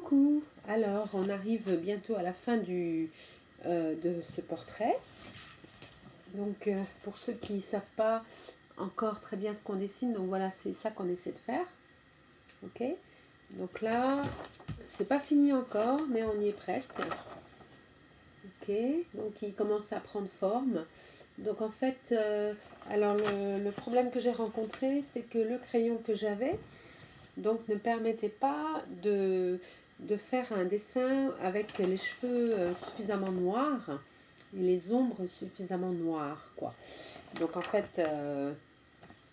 Coucou! Alors, on arrive bientôt à la fin de ce portrait. Donc, pour ceux qui ne savent pas encore très bien ce qu'on dessine, donc voilà, c'est ça qu'on essaie de faire. Ok? Donc là, c'est pas fini encore, mais on y est presque. Ok? Donc, il commence à prendre forme. Donc, en fait, alors le problème que j'ai rencontré, c'est que le crayon que j'avais, donc ne permettait pas de faire un dessin avec les cheveux suffisamment noirs et les ombres suffisamment noires, quoi. Donc en fait,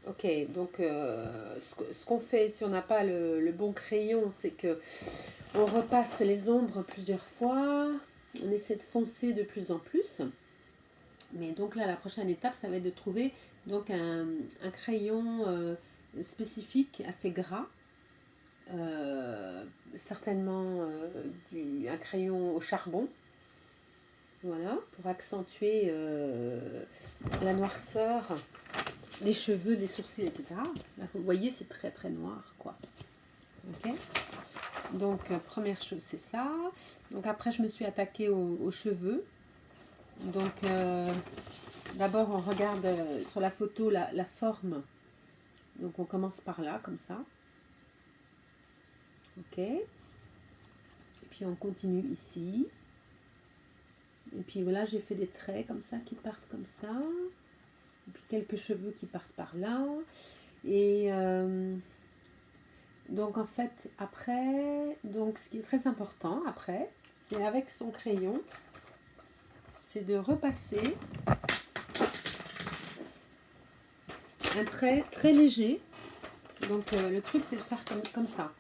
ok, donc ce qu'on fait si on n'a pas le bon crayon, c'est que on repasse les ombres plusieurs fois, on essaie de foncer de plus en plus. Mais donc là, la prochaine étape, ça va être de trouver donc un crayon spécifique, assez gras, certainement un crayon au charbon, voilà, pour accentuer la noirceur des cheveux, des sourcils, etc. Là, vous voyez, c'est très très noir, quoi. Ok. Donc première chose, c'est ça. Donc après, je me suis attaquée aux cheveux. Donc d'abord, on regarde sur la photo la forme. Donc on commence par là, comme ça. Ok. Et puis on continue ici. Et puis voilà, j'ai fait des traits comme ça qui partent comme ça. Et puis quelques cheveux qui partent par là. Et donc en fait, après, donc ce qui est très important après, c'est avec son crayon, c'est de repasser un trait très léger. Donc le truc, c'est de faire comme ça.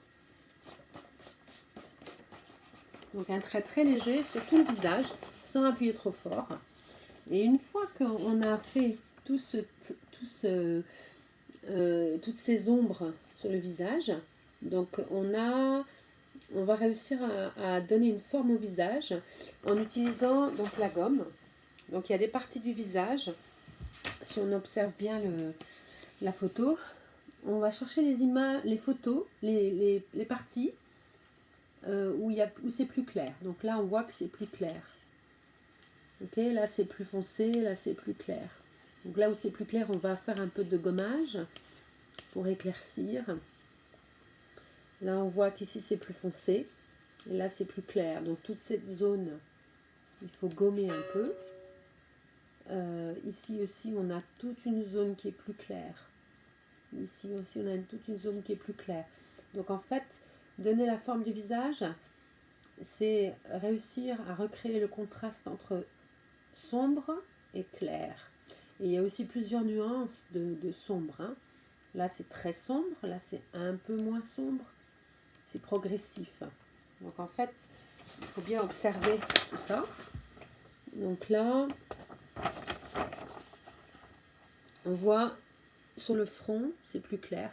Donc un trait très léger sur tout le visage, sans appuyer trop fort. Et une fois qu'on a fait toutes ces ombres sur le visage, donc on va réussir à donner une forme au visage en utilisant donc la gomme. Donc il y a des parties du visage, si on observe bien la photo, on va chercher les photos, les parties où c'est plus clair. Donc là, on voit que c'est plus clair. Ok, là c'est plus foncé, là c'est plus clair. Donc là où c'est plus clair, on va faire un peu de gommage pour éclaircir. Là, on voit qu'ici c'est plus foncé. Et là, c'est plus clair. Donc toute cette zone, il faut gommer un peu. Ici aussi, on a toute une zone qui est plus claire. Ici aussi, on a toute une zone qui est plus claire. Donc en fait, donner la forme du visage, c'est réussir à recréer le contraste entre sombre et clair. Et il y a aussi plusieurs nuances de sombre. Hein. Là, c'est très sombre. Là, c'est un peu moins sombre. C'est progressif. Donc en fait, il faut bien observer tout ça. Donc là, on voit sur le front, c'est plus clair,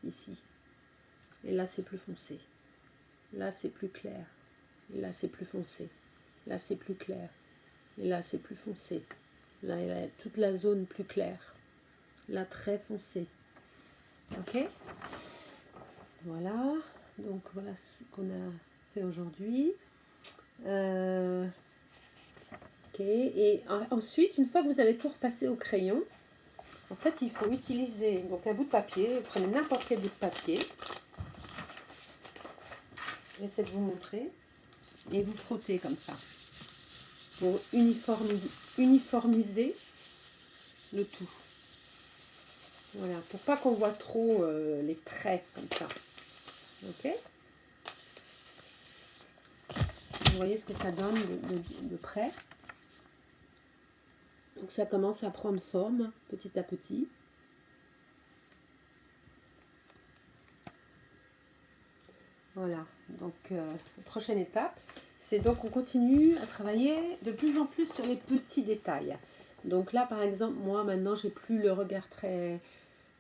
ici. Et là, c'est plus foncé. Là, c'est plus clair. Et là, c'est plus foncé. Là, c'est plus clair. Et là, c'est plus foncé. Là, il y a toute la zone plus claire. Là, très foncé. Ok? Voilà. Donc, voilà ce qu'on a fait aujourd'hui. Ok. Et ensuite, une fois que vous avez tout repassé au crayon, en fait, il faut utiliser donc un bout de papier. Vous prenez n'importe quel bout de papier. J'essaie de vous montrer. Et vous frottez comme ça. Pour uniformiser le tout. Voilà. Pour pas qu'on voit trop les traits comme ça. Ok? Vous voyez ce que ça donne de près. Donc ça commence à prendre forme petit à petit. Voilà, donc la prochaine étape, c'est donc on continue à travailler de plus en plus sur les petits détails. Donc là, par exemple, moi maintenant, j'ai plus le regard très,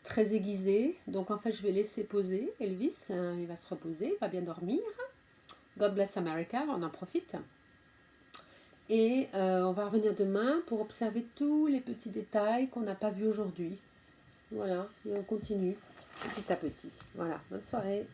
très aiguisé. Donc en fait, je vais laisser poser Elvis. Hein, il va se reposer, il va bien dormir. God bless America, on en profite. Et on va revenir demain pour observer tous les petits détails qu'on n'a pas vus aujourd'hui. Voilà, et on continue petit à petit. Voilà, bonne soirée.